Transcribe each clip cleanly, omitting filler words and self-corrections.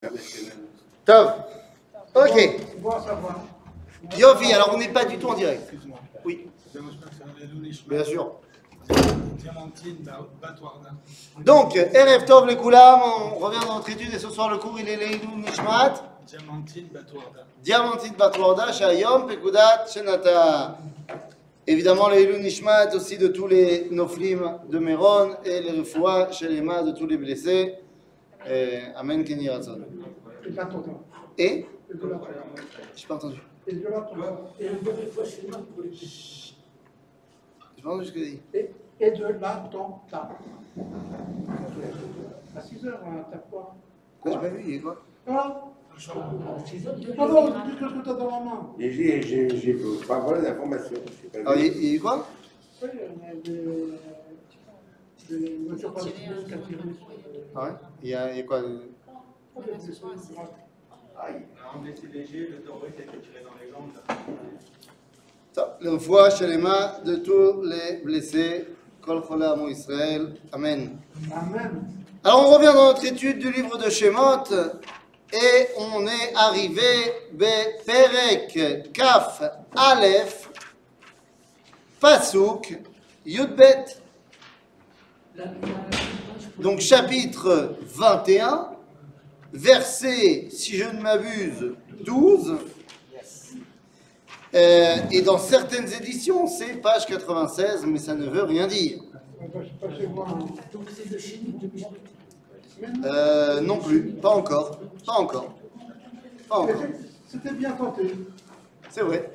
Top. Ok. Yofi, alors on n'est pas du tout en direct. Excuse-moi. Oui, Bien bien sûr. Diamantine Batwarda. Donc, Erev Tov le Koulam, on revient dans notre étude et ce soir le cours il est Leilou Nishmat. Diamantine Batwarda. Diamantine Batwarda, Shayom, Pekudat, Shenata. Évidemment, Leilou Nishmat aussi de tous les Noflim de Méron et les Refoua, Shelema de tous les blessés. Amen, Kenny Ratzon. Et j'ai pas entendu. J'ai pas entendu ce que tu dis. Et de l'attentat. À 6 heures, t'as quoi? Quoi, j'ai pas vu, il est quoi? Voilà. Non, dis ce que t'as dans la main. J'ai pas volé d'informations. Alors, il y a eu quoi? Oui, des voitures palestiniennes qui ont tiré sur Ah ouais? Il y a quoi? On était léger, le terroriste a été tiré dans les jambes. Là. Le refoua Shelema de tous les blessés. Kol Chole Amo Israël. Amen. Amen. Alors on revient dans notre étude du livre de Shemot et on est arrivé Perek Kaf Aleph Pasuk Yudbet. Donc chapitre 21, verset, si je ne m'abuse, 12. Et dans certaines éditions, c'est page 96, mais ça ne veut rien dire. Donc c'est le chimique de Michel. Non plus, pas encore. Pas encore. Pas encore. C'était bien tenté. C'est vrai.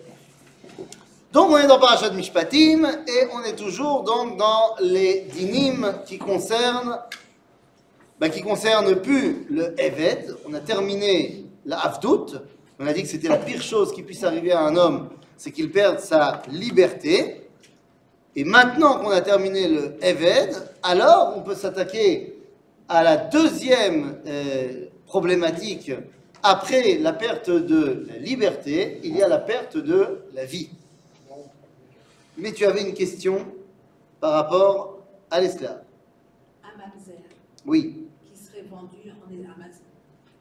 Donc on est dans Parashat Mishpatim et on est toujours donc dans les dinim qui concernent plus le Eved. On a terminé la Avdut. On a dit que c'était la pire chose qui puisse arriver à un homme, c'est qu'il perde sa liberté. Et maintenant qu'on a terminé le Eved, alors on peut s'attaquer à la deuxième problématique. Après la perte de la liberté, il y a la perte de la vie. Mais tu avais une question par rapport à l'esclave. Un mamzer Oui, qui serait vendu,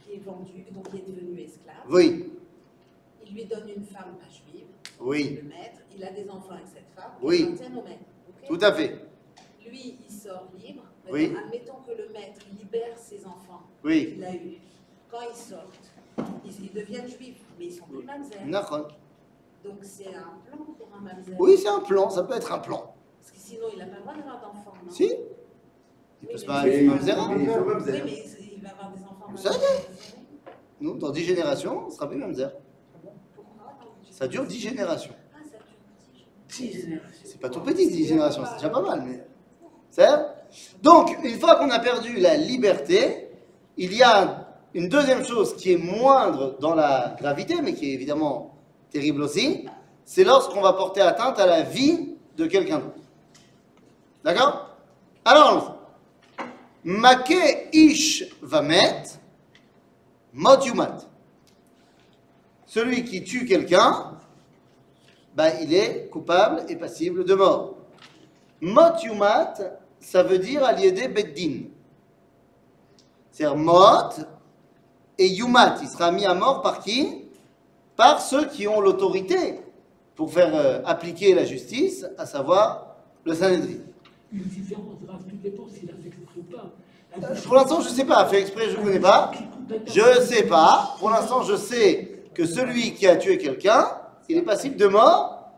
qui est vendu, donc qui est devenu esclave. oui, Il lui donne une femme pas juive, oui, le maître, il a des enfants avec cette femme, Oui. il maintient au maître. Ok. tout à fait. Lui, il sort libre. Oui. Maintenant, admettons que le maître libère ses enfants Oui. qu'il a eus. Quand ils sortent, ils deviennent juifs, mais ils sont plus mamzer. Nachon. Donc c'est un plan pour un mamzer. Oui, c'est un plan, ça peut être un plan. Parce que sinon, il n'a pas le droit d'avoir d'enfants, non? Si, il Oui, peut se mais- marier avec une mamzera. Ils sont comme Oui, ça. mais il va avoir des enfants. Ça y mamzer. Nous, dans 10 générations, on sera plus mamzer. Pourquoi? Ça dure 10 générations. Ah, ça dure 10 jours. C'est pas tout petit, 10 générations, c'est déjà pas mal, mais... C'est vrai. Donc, une fois qu'on a perdu la liberté, il y a une deuxième chose qui est moindre dans la gravité, mais qui est évidemment terrible aussi, c'est lorsqu'on va porter atteinte à la vie de quelqu'un d'autre. D'accord? Alors, Make ish vamet, mot yumat. Celui qui tue quelqu'un, ben, il est coupable et passible de mort. Mot yumat, ça veut dire aliédé beddin. C'est-à-dire mot et yumat, il sera mis à mort par qui? Par ceux qui ont l'autorité pour faire appliquer la justice, à savoir le Sanhédrin. Une différence, tout dépend s'il a fait exprès ou pas. Pour l'instant, je ne sais pas. Fait exprès, je ne connais pas. Je ne sais pas. Pour l'instant, je sais que celui qui a tué quelqu'un, il est passible de mort.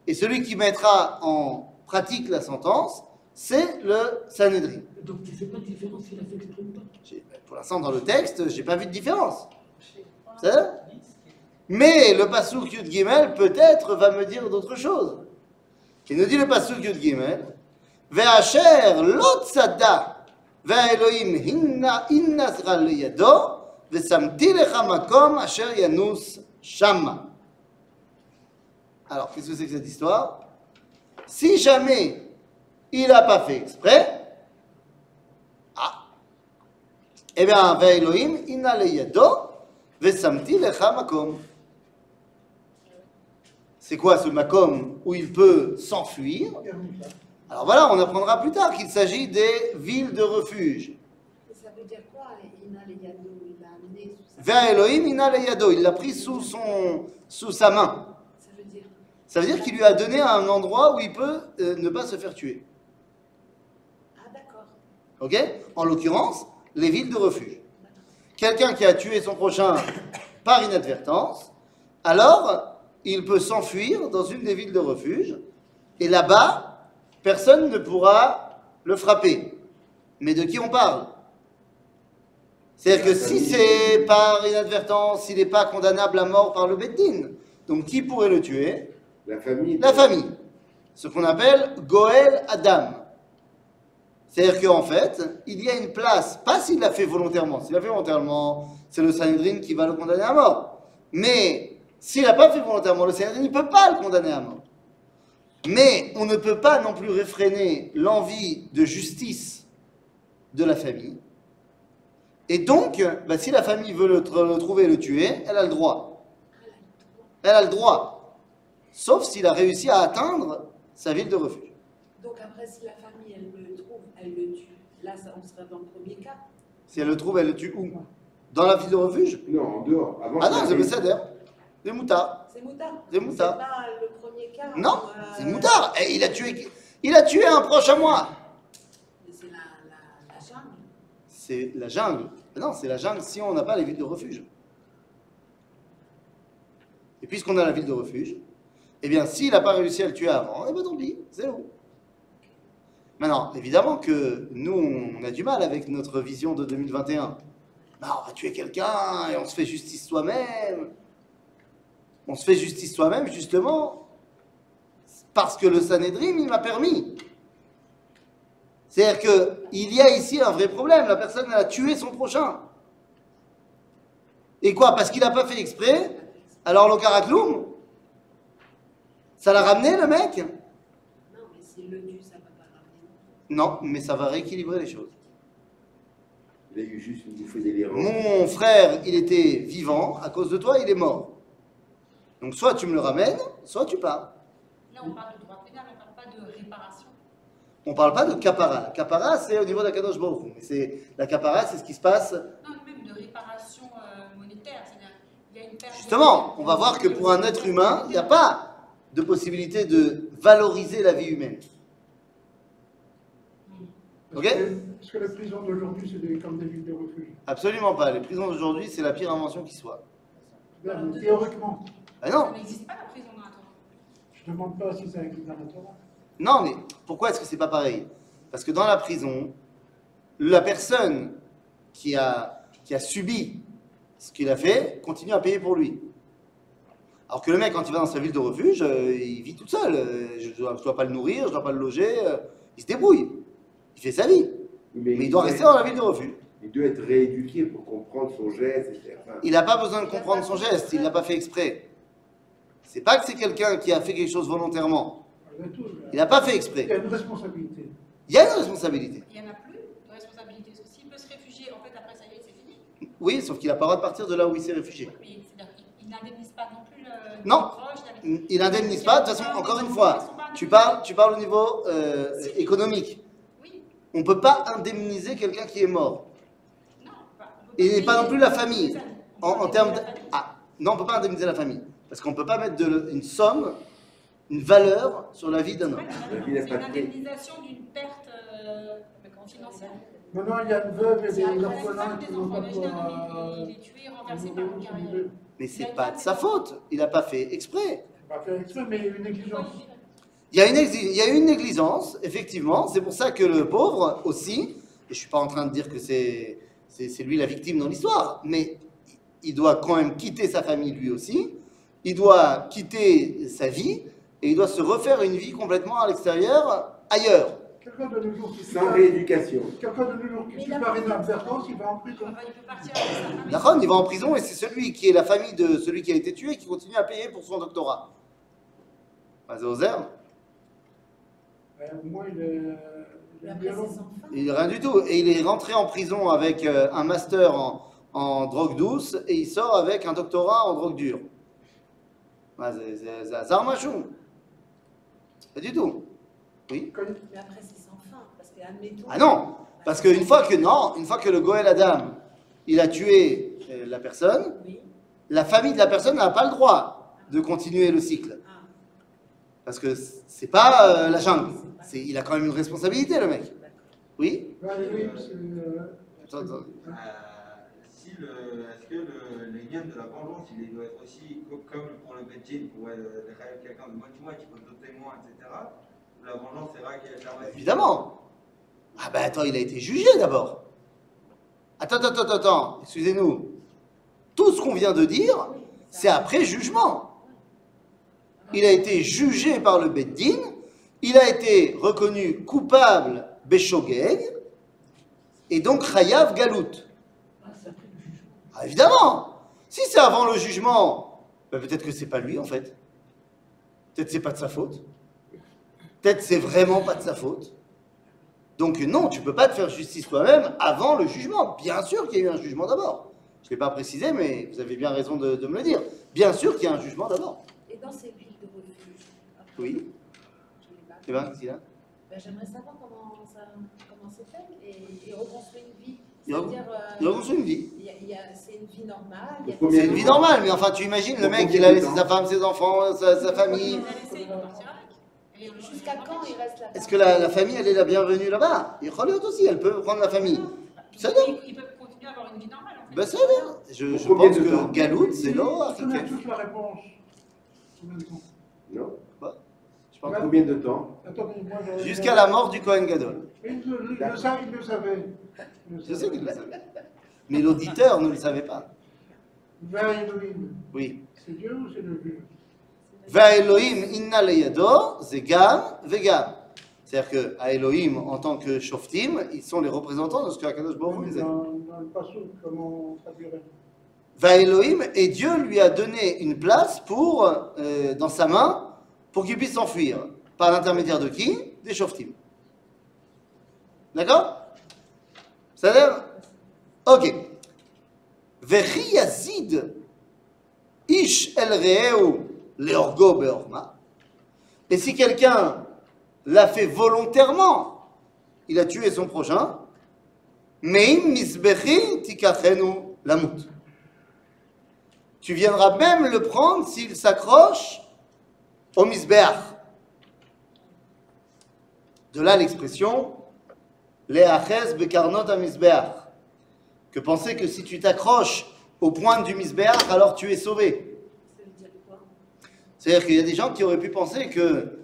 Et celui qui mettra en pratique la sentence, c'est le Sanhédrin. Donc tu ne fais pas de différence s'il a fait exprès ou pas. Pour l'instant, dans le texte, je n'ai pas vu de différence. C'est ça? Mais le Pasuk Yud Gimel, peut-être, va me dire d'autres choses. Il nous dit le Pasuk Yud Gimel, Ve'asher lo tzada, ve'elohim innasra liyado, ve'samti lecha makom asher yanus shama. Alors, qu'est-ce que c'est que cette histoire? Si jamais il n'a pas fait exprès, eh bien, ve'elohim inna liyado, ve'samti lecha makom. C'est quoi ce makom où il peut s'enfuir? Alors voilà, on apprendra plus tard qu'il s'agit des villes de refuge. Et ça veut dire quoi? Il a les yados, il a amené Vers Elohim, ina leyado. Il l'a pris sous sa main. Ça veut dire. Ça veut dire qu'il lui a donné un endroit où il peut ne pas se faire tuer. Ah, d'accord. Ok? En l'occurrence, les villes de refuge. Quelqu'un qui a tué son prochain par inadvertance, alors il peut s'enfuir dans une des villes de refuge, et là-bas, personne ne pourra le frapper. Mais de qui on parle? C'est-à-dire que si c'est par inadvertance, s'il n'est pas condamnable à mort par le Beddin, donc qui pourrait le tuer? La famille. La famille. Ce qu'on appelle Goël Adam. C'est-à-dire qu'en fait, il y a une place, pas s'il l'a fait volontairement. S'il l'a fait volontairement, c'est le Sanhedrin qui va le condamner à mort. Mais s'il n'a pas fait volontairement, le Sanhedrin ne peut pas le condamner à mort. Mais on ne peut pas non plus réfréner l'envie de justice de la famille. Et donc, si la famille veut le trouver et le tuer, elle a le droit. Elle a le droit. Sauf s'il a réussi à atteindre sa ville de refuge. Donc après, si la famille, elle le trouve, elle le tue. Là, on serait dans le premier cas. Si elle le trouve, elle le tue où? Dans la ville de refuge? Non, en dehors. Avant Ah non, qu'il c'est arrive. Besséder. C'est Moutard. C'est moutard. C'est moutard. C'est pas le premier cas. Non, où, c'est Moutard. Et il a tué un proche à moi. Mais c'est la jungle. C'est la jungle. Non, c'est la jungle si on n'a pas les villes de refuge. Et puisqu'on a la ville de refuge, eh bien, s'il n'a pas réussi à le tuer avant, eh bien tant pis, c'est où. Maintenant, évidemment que nous, on a du mal avec notre vision de 2021. Bah, on va tuer quelqu'un et on se fait justice soi-même. On se fait justice soi-même, justement, parce que le Sanhedrin, il m'a permis. C'est-à-dire qu'il y a ici un vrai problème. La personne, elle a tué son prochain. Et quoi? Parce qu'il n'a pas fait exprès? Alors, le Karakloum? Ça l'a ramené, le mec? Non, mais s'il le tue, ça ne va pas ramener. Non, mais ça va rééquilibrer les choses. Il a eu juste une bouffée délirante. Mon frère, il était vivant. À cause de toi, il est mort. Donc, soit tu me le ramènes, soit tu pars. Là, on parle de droit pénal, on ne parle pas de réparation. On ne parle pas de capara. La capara, c'est au niveau d'Akadosh Baruch Hu. Mais la capara, c'est ce qui se passe. Non, même de réparation monétaire. C'est-à-dire, il y a une perte. Justement, on va voir que pour un être humain, il n'y a pas de possibilité de valoriser la vie humaine. Ok? Est-ce que les prisons d'aujourd'hui, c'est comme des villes de refuge? Absolument pas. Les prisons d'aujourd'hui, c'est la pire invention qui soit. Bien, théoriquement. Ah non, Ça n'existe pas la prison dans la Torah. Je ne demande pas si ça existe dans la Torah. non, mais pourquoi est-ce que c'est pas pareil? Parce que dans la prison, la personne qui a subi ce qu'il a fait continue à payer pour lui. Alors que le mec, quand il va dans sa ville de refuge, il vit tout seul. Je ne dois pas le nourrir, je ne dois pas le loger. Il se débrouille. Il fait sa vie. Mais il doit rester dans la ville de refuge. Il doit être rééduqué pour comprendre son geste, etc. Il n'a pas besoin de comprendre son geste, il ne l'a pas fait exprès. C'est pas que c'est quelqu'un qui a fait quelque chose volontairement. Malgré tout, Il n'a pas fait il y exprès. a une responsabilité. Il y a une responsabilité. Il n'y en a plus de responsabilité. Parce que s'il peut se réfugier, en fait, après, ça y est, c'est fini. Oui, sauf qu'il n'a pas le droit de partir de là où il s'est réfugié. Mais c'est-à-dire qu'il n'indemnise pas non plus le Non. proche. Il n'indemnise pas. De toute façon, encore une fois, tu parles au niveau économique. Oui. On ne peut pas indemniser quelqu'un qui est mort. Non. Et pas non plus la famille. On peut En termes de... indemniser la famille. Ah, non, on ne peut pas indemniser la famille. Parce qu'on ne peut pas mettre une somme, une valeur sur la vie d'un homme. Ouais, vie n'a c'est pas une de prix. indemnisation d'une perte financière. Maintenant, il y a une veuve et C'est des après orphelins des qui n'ont pas enfants. Imaginez un homme, pouvoir. il est tué, renversé par une carrière. Mais c'est pas de sa faute. Il n'a pas fait exprès. Pas fait exprès, mais une négligence. Il y a eu une négligence, effectivement. C'est pour ça que le pauvre aussi, et je ne suis pas en train de dire que c'est lui la victime dans l'histoire, mais il doit quand même quitter sa famille lui aussi. Il doit quitter sa vie et il doit se refaire une vie complètement à l'extérieur, ailleurs. Quelqu'un de nos jours qui Sans rééducation. Quelqu'un de nos jours qui tue par inadvertance, il va en prison. Il peut partir avec sa famille. D'accord, il va en prison et c'est celui qui est la famille de celui qui a été tué qui continue à payer pour son doctorat. Vas-y, Ozer. Au moins, il est Mais après, violent. ses enfants. Il est rien du tout. Et il est rentré en prison avec un master en drogue douce et il sort avec un doctorat en drogue dure. C'est Azar Machou. Pas du tout. Oui. Mais après, c'est sans fin. Parce que, admettons. Ah non. Parce qu'une fois que le Goël Adam, il a tué la personne, Oui. la famille de la personne n'a pas le droit de continuer le cycle. Ah, Parce que c'est pas la jungle. Il a quand même une responsabilité, le mec. Oui. Attends. Est-ce que les gains de la vengeance, il doit être aussi comme pour le Beddin, pour quelqu'un de moitié-moitié, qui pose d'autres témoins, etc. Ou la vengeance, c'est vrai qu'elle est Évidemment. Ah ben attends, il a été jugé d'abord. Attends, excusez-nous. Tout ce qu'on vient de dire, c'est après jugement. Il a été jugé par le Beddin, il a été reconnu coupable Beshogeg, et donc Chayav Galout. Ah, c'est après le jugement. Ah, évidemment. Si c'est avant le jugement, ben peut-être que c'est pas lui en fait. Peut-être c'est pas de sa faute. Peut-être c'est vraiment pas de sa faute. Donc non, tu peux pas te faire justice toi-même avant le jugement. Bien sûr qu'il y a eu un jugement d'abord. Je ne l'ai pas précisé, mais vous avez bien raison de me le dire. Bien sûr qu'il y a un jugement d'abord. et dans ces villes de refuge, après, Oui. je l'ai pas. C'est bien, qu'est-ce qu'il y a? Ben, j'aimerais savoir comment c'est fait et reconstruire une vie. Il C'est-à-dire, Il reconstruit une vie. c'est une vie normale. il y a Pour des- C'est une vie normale, mais enfin tu imagines le mec, il a laissé sa femme, ses enfants, sa famille. Il a laissé, il peut partir avec. Et Jusqu'à quand il reste là-bas? Est-ce que la famille, elle est la bienvenue là-bas? Il Kholiout aussi, elle peut prendre la famille. Ça donne. Ils peuvent continuer à avoir une vie normale. En fait. Ben ça donne. Je Pour combien pense de temps? que Galout, c'est l'eau. Je connais tous la réponse. Combien de temps? Non. Je pense Combien de temps? Attendez, moi, je- jusqu'à la mort du Kohen Gadol. Il le savait. Je sais qu'il le savait. Mais l'auditeur ne le savait pas. Vers Elohim, Oui. c'est Dieu ou c'est le Dieu? Ve'Elohim inna leyado, c'est gam, vegam. C'est-à-dire que à Elohim, en tant que shoftim, ils sont les représentants de ce que Akadosh Baruch Hu disait. Dans le passage, comment on traduirait? Ve'Elohim, et Dieu lui a donné une place pour, dans sa main, pour qu'il puisse s'enfuir. Par l'intermédiaire de qui? Des shoftim. D'accord? Ça a l'air? Ok. Vechi yazid ish el re'eu leorgo beorma. Et si quelqu'un l'a fait volontairement, il a tué son prochain, meim misbechi tikachenu lamut. Tu viendras même le prendre s'il s'accroche au misbeach. De là l'expression le'aches bekarnot ha misbeach. Que penser que si tu t'accroches au point du misbeach, alors tu es sauvé. Ça veut dire quoi? C'est-à-dire qu'il y a des gens qui auraient pu penser que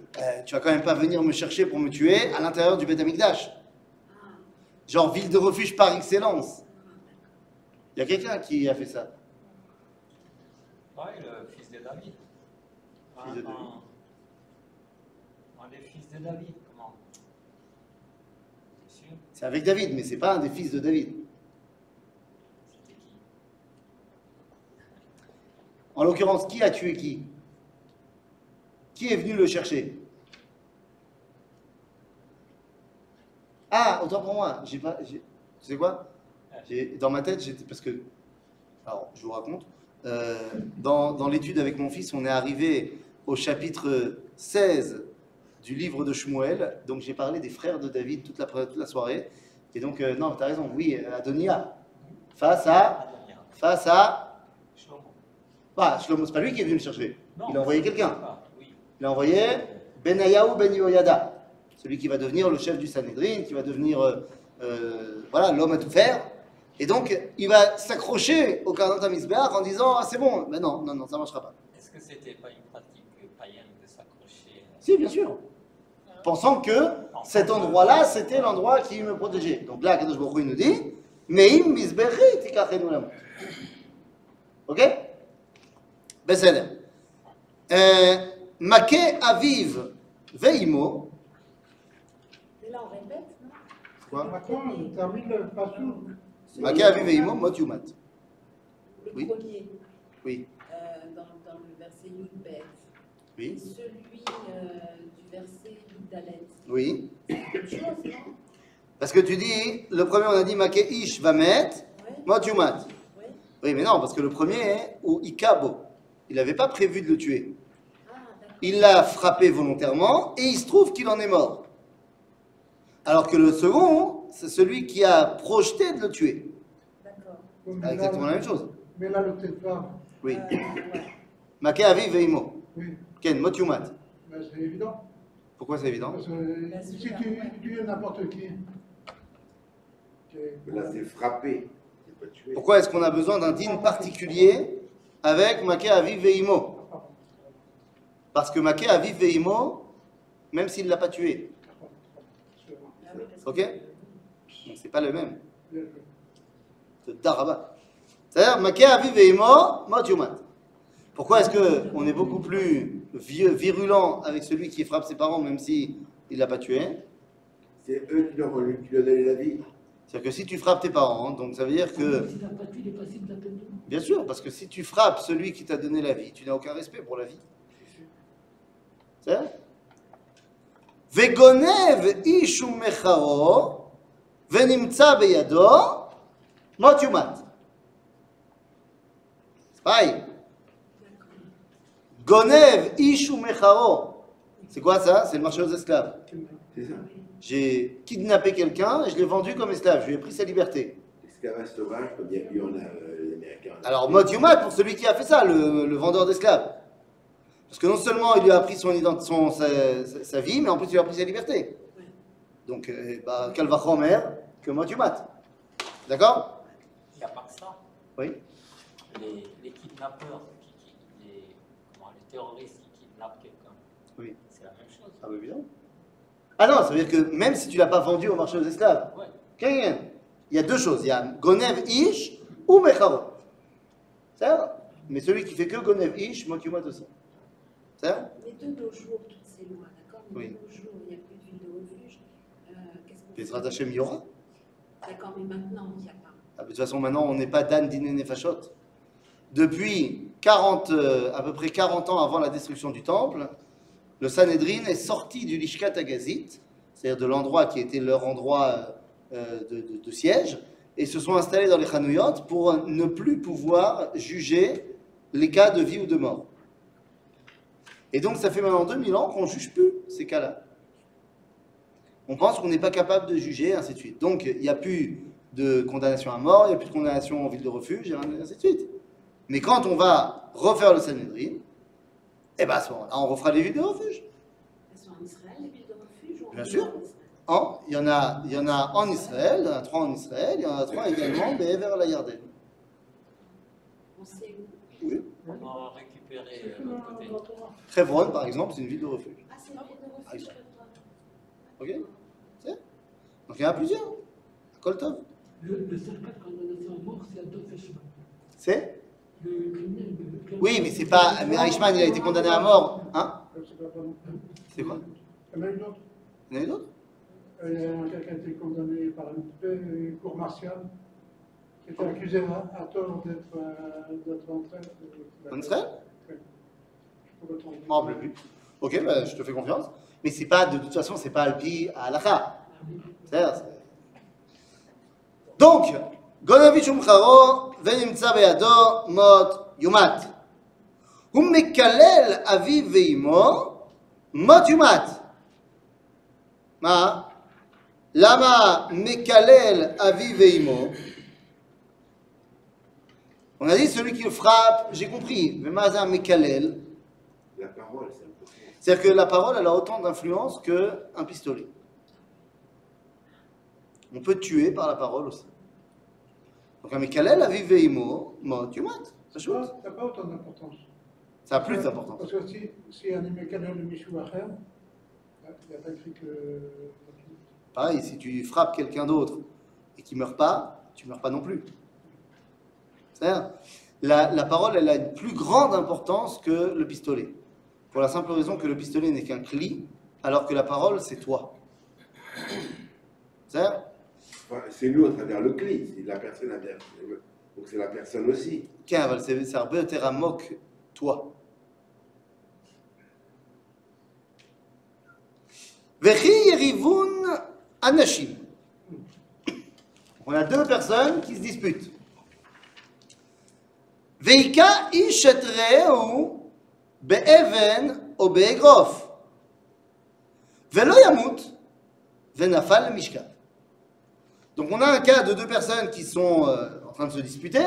tu vas quand même pas venir me chercher pour me tuer à l'intérieur du Beth Amikdash. Genre ville de refuge par excellence. Il y a quelqu'un qui a fait ça. Oui, le fils de David. Fils de David. Un des fils de David, comment? C'est sûr? C'est avec David, mais c'est pas un des fils de David. C'était qui? En l'occurrence, qui a tué qui? Qui est venu le chercher? Ah, autant pour moi. Tu sais quoi? Dans ma tête, parce que, alors, je vous raconte. Dans l'étude avec mon fils, on est arrivé au chapitre 16 du livre de Shmuel. Donc, j'ai parlé des frères de David toute la soirée. Et donc, non, tu as raison. Oui, Adonia. Face à Shlomo. Bah, Shlomo, c'est pas lui qui est venu le chercher. Non, Il a envoyé quelqu'un. Ah, oui. Il a envoyé Benayahu ben Yoyada, celui qui va devenir le chef du Sanhédrin, qui va devenir voilà, l'homme à tout faire. Et donc, il va s'accrocher au Karnot HaMizbeach en disant ah, c'est bon. Ben non, ça ne marchera pas. Est-ce que c'était pas une pratique païenne de s'accrocher? Si, bien sûr. Pensant que cet endroit-là, c'était l'endroit qui me protégeait. Donc là, Kadosh Baruch Hu nous dit Meim Mizbechi tikachenu lamut. Ok? Beseder. Make aviv veimo. Et là, on répète, non? Quoi? Maintenant, on termine le passage. Make aviv veimo mot yumat. Le Oui. premier, Oui. dans le verset Yud-Bet, Oui. celui du verset Yud-Dalet, Oui. c'est la même chose, non? Parce que tu dis, le premier on a dit Make ish va mettre Ouais. mot yumat. Oui. Oui, mais non, parce que le premier est ou ikabo. Il n'avait pas prévu de le tuer. Ah, d'accord. Il l'a frappé volontairement et il se trouve qu'il en est mort. Alors que le second, c'est celui qui a projeté de le tuer. D'accord. C'est exactement la même chose. Mais là, le tétra, Oui. Ouais. Maké aviv veimo. oui, Ken, mot yumat. ben, c'est évident. Pourquoi c'est évident? Parce que si tu tues n'importe qui, Mais là, c'est frappé. C'est pas tué. Pourquoi est-ce qu'on a besoin d'un din particulier avec Maké aviv veimo? Parce que Maké aviv veimo, même s'il ne l'a pas tué. Ah oui, parce que- Ok? Donc c'est pas le même. C'est Daraba. C'est-à-dire, Maké aviv veimo, mot yumat. Pourquoi est-ce qu'on est beaucoup plus virulent avec celui qui frappe ses parents, même s'il ne l'a pas tué? C'est eux qui lui ont donné la vie. C'est-à-dire que si tu frappes tes parents, donc ça veut dire que... S'il n'a pas tué, il est passible de la peine de mort. Bien sûr, parce que si tu frappes celui qui t'a donné la vie, tu n'as aucun respect pour la vie. C'est ça? Vegonev ishu mecharo, venimtsa beyado, mot yumat. C'est pareil. Gonev ishu mecharo. C'est quoi ça? C'est le marché aux esclaves. C'est ça. J'ai kidnappé quelqu'un et je l'ai vendu comme esclave. Je lui ai pris sa liberté. L'esclavage sauvage, comme il y a eu en les Américains. Alors, mot yumat pour celui qui a fait ça, le vendeur d'esclaves. Parce que non seulement il lui a pris sa vie, mais en plus il lui a pris sa liberté. Donc, Kalvachomer, que mot yumat. D'accord? Il n'y a pas que ça. Oui. Les kidnappeurs, les terroristes qui kidnappent quelqu'un, Oui. c'est la même chose. Ah, bah, évidemment. Ah non, ça veut dire que même si tu ne l'as pas vendu au marché aux esclaves, Ouais. il y a deux choses. Il y a Gonev Ish ou Mecharo. C'est ça? Mais celui qui fait que Gonev Ish, mot yumat aussi. C'est ça? Mais de nos jours, toutes ces lois, d'accord? Mais Oui. de nos jours, il n'y a plus de ville de refuge. Qu'est-ce qu'on Bezrat fait? Hashem, il y aura. D'accord, mais maintenant, il n'y a pas. Ah, de toute façon, maintenant, on n'est pas Dan Dine Nefashot. Depuis à peu près 40 ans avant la destruction du temple, le Sanhedrin est sorti du Lishkat Agazit, c'est-à-dire de l'endroit qui était leur endroit de siège, et se sont installés dans les Chanouyot pour ne plus pouvoir juger les cas de vie ou de mort. Et donc, ça fait maintenant 2000 ans qu'on ne juge plus ces cas-là. On pense qu'on n'est pas capable de juger, ainsi de suite. Donc, il n'y a plus de condamnation à mort, il n'y a plus de condamnation en ville de refuge, et ainsi de suite. Mais quand on va refaire le Sanhedrin, eh ben à ce moment-là, on refera les villes de refuge. Elles sont en Israël, les villes de refuge? Ou en Bien sûr. Israël? Il y en a en Israël, il y en a 3 en Israël, il y en a 3 également, mais vers la Yarden. On sait où? Oui. On va récupérer l'autre côté. Hebron, par exemple, c'est une ville de refuge. Ah, c'est une ville de Ah, refuge. Ok? C'est? Donc il y en a plusieurs. À Koltov. Le seul cas de condamnation à mort, c'est Adolf Eichmann. C'est? Le criminel. Oui, mais c'est pas. Mais Eichmann, il a été condamné à mort. Hein? C'est quoi? Il y en a une autre. Il y en a eu d'autres? Il y a quelqu'un qui a été condamné par une cour martiale, qui était accusé à tort d'être entré. En Israël? Oui. Je pourrais trouver. Non, plus. Ok, bah, je te fais confiance. Mais c'est pas, de toute façon, c'est pas Alpi à Halakha. Donc, Gonavich Umcharo, Venimtsa Beado, Mot Yumat. Mekalel Aviv Veimo, Mot Yumat. Ma, Lama Mekalel Aviv Veimo. On a dit celui qui le frappe, j'ai compris. Mais Maza Mekalel. La parole, c'est important. C'est-à-dire que la parole, elle a autant d'influence qu'un pistolet. On peut tuer par la parole aussi. Donc un Mekalel Aviv Veimo, Mot Yumat. Ça Ça n'a pas autant d'importance. Ça a plus d'importance. Parce que si un mécanisme de Michou Acher, il n'y a pas écrit que. Pareil, si tu frappes quelqu'un d'autre et qu'il ne meurt pas, tu ne meurs pas non plus. C'est-à-dire, la parole, elle a une plus grande importance que le pistolet. Pour la simple raison que le pistolet n'est qu'un cli, alors que la parole, c'est toi. C'est-à-dire, Enfin, c'est nous à travers le clé, c'est la personne à travers. Donc c'est la personne aussi. c'est הרבה יותר עמוק, toi. וכי יריבון אנשים. On a deux personnes qui se disputent. והיכה איש את רעהו באבן או באגרוף, ולא ימות, ונפל למשכב. Donc on a un cas de deux personnes qui sont en train de se disputer,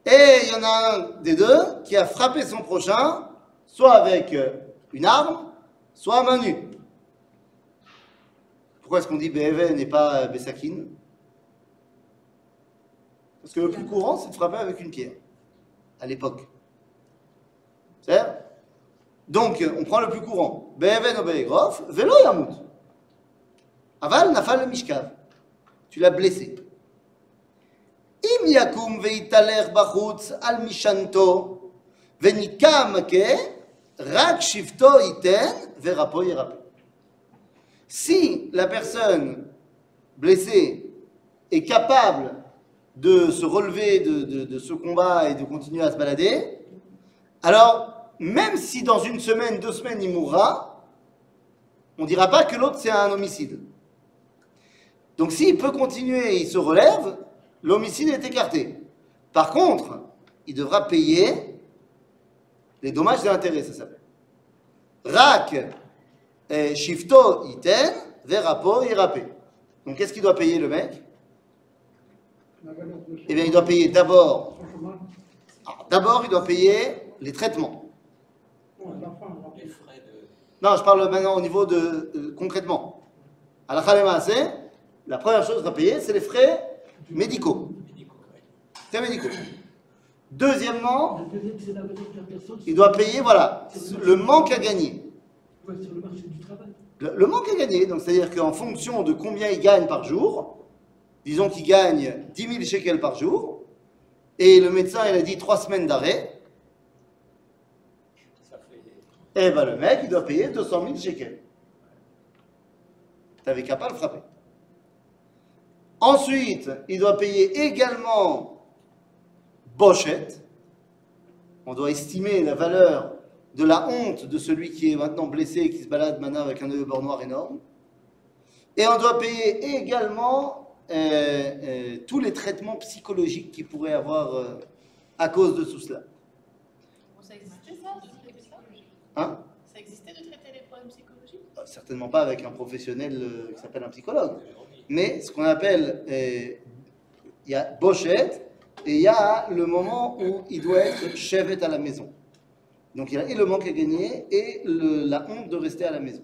et il y en a un des deux qui a frappé son prochain, soit avec une arme, soit à main nue. Pourquoi est-ce qu'on dit Be'even et pas Besakin? Parce que le plus courant, c'est de frapper avec une pierre, à l'époque. C'est? Donc, on prend le plus courant. Be'even ou Be'egrof, Velo Yamut. Aval nafal le mishkav. Tu l'as blessé. Im yakum veitaler bachutz al mishanto venikam ke rak shifto iten verapo yerape. Si la personne blessée est capable de se relever de ce combat et de continuer à se balader, alors même si dans une semaine, 2 semaines, il mourra, on ne dira pas que l'autre c'est un homicide. Donc s'il peut continuer et il se relève, l'homicide est écarté. Par contre, il devra payer les dommages et intérêts, ça s'appelle. Rak shifto iten verapo irapé. Donc qu'est-ce qu'il doit payer le mec? Eh bien il doit payer d'abord, il doit payer les traitements. Les frais de... Non, je parle maintenant au niveau de concrètement. À la Khalema, la première chose à payer, c'est les frais médicaux. C'est médicaux. Deuxièmement, Le deuxième, c'est la valeur de la personne il doit payer, voilà, le manque à gagner. sur le marché du travail. Le manque à gagner, donc c'est-à-dire qu'en fonction de combien il gagne par jour, disons qu'il gagne 10 000 shekels par jour, et le médecin il a dit 3 semaines d'arrêt, Ça fait... eh ben le mec il doit payer 200 000 shekels. T'avais qu'à pas le frapper. Ensuite, il doit payer également Bochet. On doit estimer la valeur de la honte de celui qui est maintenant blessé et qui se balade maintenant avec un œil au bord noir énorme. Et on doit payer également tous les traitements psychologiques qu'il pourrait avoir à cause de tout cela. Bon, ça existait ça, de traiter ça? Hein? Ça existait de traiter les problèmes psychologiques? Certainement pas avec un professionnel qui s'appelle un psychologue. Mais ce qu'on appelle, il y a Bochet et il y a le moment où il doit être chevet à la maison. Donc il y a et le manque à gagner et la honte de rester à la maison.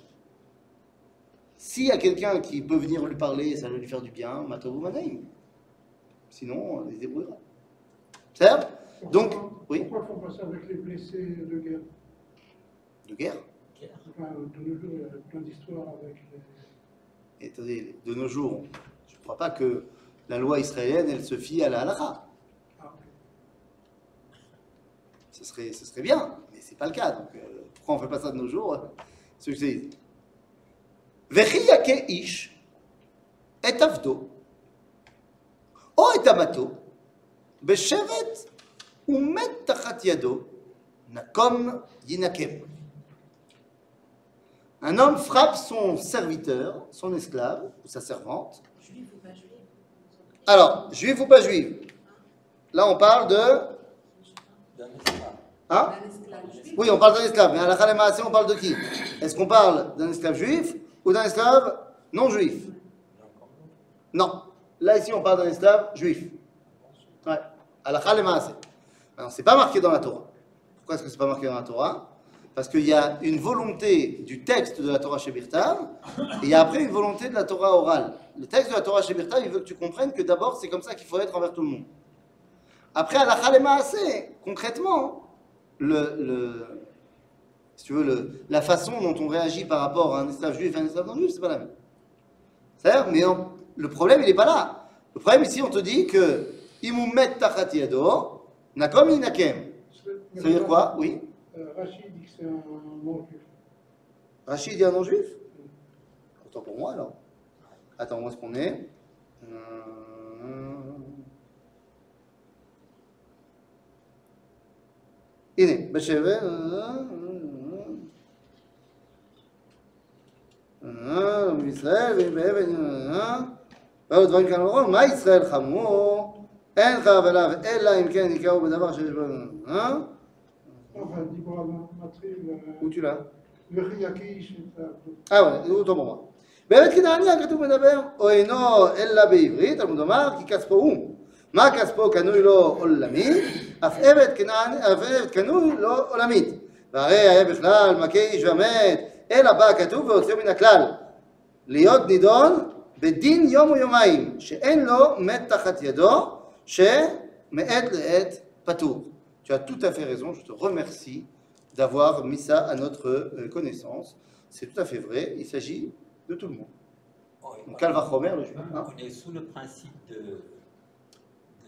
S'il y a quelqu'un qui peut venir lui parler, ça va lui faire du bien, Matovu Manaim. Sinon, il se débrouillera. C'est donc, oui. Pourquoi faut passer avec les blessés de guerre? De guerre. Enfin, de nos jours, il y a plein d'histoires avec les... Et attendez, de nos jours, je ne crois pas que la loi israélienne, elle se fie à la halakha. Ah, ok. Ce serait bien, mais ce n'est pas le cas. Donc, pourquoi on ne fait pas ça de nos jours? C'est ce que je dis. Vechi yake ish et avdo o et amato beshevet umet tachat yado nakom yinakem. Un homme frappe son serviteur, son esclave ou sa servante. Juif ou pas juif? Alors, juif ou pas juif? Là, on parle de... d'un esclave. Hein? Un esclave juif? Oui, on parle d'un esclave, mais à la Khalema, on parle de qui? Est-ce qu'on parle d'un esclave juif ou d'un esclave non juif? Non. Là, ici, on parle d'un esclave juif. Ouais. À la Khalema. Alors, c'est pas marqué dans la Torah. Pourquoi est-ce que c'est pas marqué dans la Torah? Parce qu'il y a une volonté du texte de la Torah chez Birtav, et il y a après une volonté de la Torah orale. Le texte de la Torah chez Birtav, il veut que tu comprennes que d'abord, c'est comme ça qu'il faut être envers tout le monde. Après, à la Khalema, concrètement, si tu veux, la façon dont on réagit par rapport à un esclave juif et un esclave non juif, c'est pas la même. C'est-à-dire, mais le problème, il n'est pas là. Le problème ici, on te dit que Imoumet tachat yado, nakom inakem. Ça veut dire quoi? Oui. Rachid dit que c'est un non-juif. Rachid dit un non-juif? Autant pour moi alors. Attends, où est-ce qu'on est? הנה, בשבט, בישראל ובאבן, ועוד דברים כאן אומרים, מה ישראל חמור? אין חייב עליו, אלא אם כן יקראו בדבר שיש בו, Enfin, Dibra Matriv, Où tu l'as? Vechi yake ish et avdo. Ah ouais, autant pour moi. באמת כנעני הכתוב מדבר, או אינו אלא בעברית, תלמוד לומר, כי כספו הוא. מה כספו קנוי לו עולמית, אף עבד קנוי לו עולמית. והרי היה בכלל מכה איש ומת, אלא בא הכתוב והוציאו מן הכלל. להיות נידון בדין יום או יומיים, שאין לו מת תחת ידו, שמעת לעת פטור. Tu as tout à fait raison, je te remercie d'avoir mis ça à notre connaissance. C'est tout à fait vrai, il s'agit de tout le monde. Donc, Calvachomer, le juif. On est sous le principe de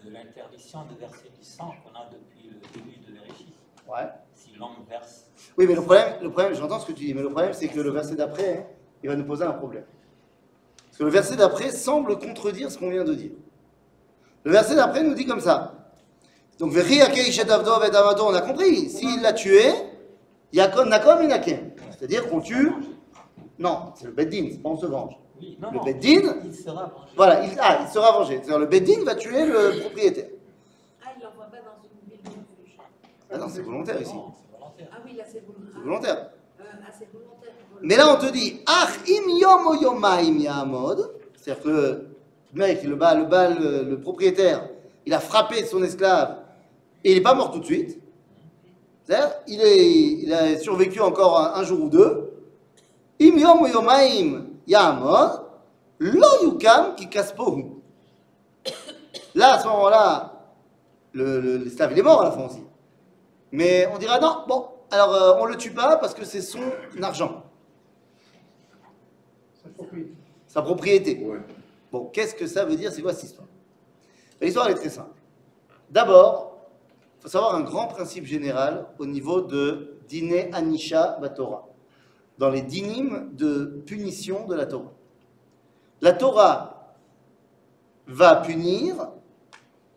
l'interdiction de verser du sang qu'on a depuis le début de l'Érégis. Ouais. Si l'homme verse. Oui, mais le problème, j'entends ce que tu dis, mais le problème, c'est que le verset d'après, hein, il va nous poser un problème. Parce que le verset d'après semble contredire ce qu'on vient de dire. Le verset d'après nous dit comme ça. Donc, on a compris, s'il l'a tué, Nakom Inakem. C'est-à-dire qu'on tue. Non, c'est le Beddin, c'est pas on se venge. Oui, non, Le non, Beddin, il sera vengé. voilà, il sera vengé. C'est-à-dire le Beddin va tuer le propriétaire. Ah, il l'envoie pas dans une ville de refuge. Ah non, c'est volontaire ici. Non, c'est volontaire. Ah oui, là c'est volontaire. C'est volontaire. Ah, c'est volontaire. Mais là, on te dit, Ach im yom o yomaim yamod, c'est-à-dire que le mec, le propriétaire, il a frappé son esclave et il n'est pas mort tout de suite. C'est-à-dire, il a survécu encore un jour ou deux. Im yom o yomaim yamod, lo yukam ki kaspohu. Là, à ce moment-là, l'esclave, il est mort à la fin aussi. Mais on dira, non, bon, alors on ne le tue pas parce que c'est son argent. Sa propriété. Ouais. Bon, qu'est-ce que ça veut dire? C'est quoi cette histoire? L'histoire est très simple. D'abord, il faut savoir un grand principe général au niveau de Diné Anisha Batora, dans les dinim de punition de la Torah. La Torah va punir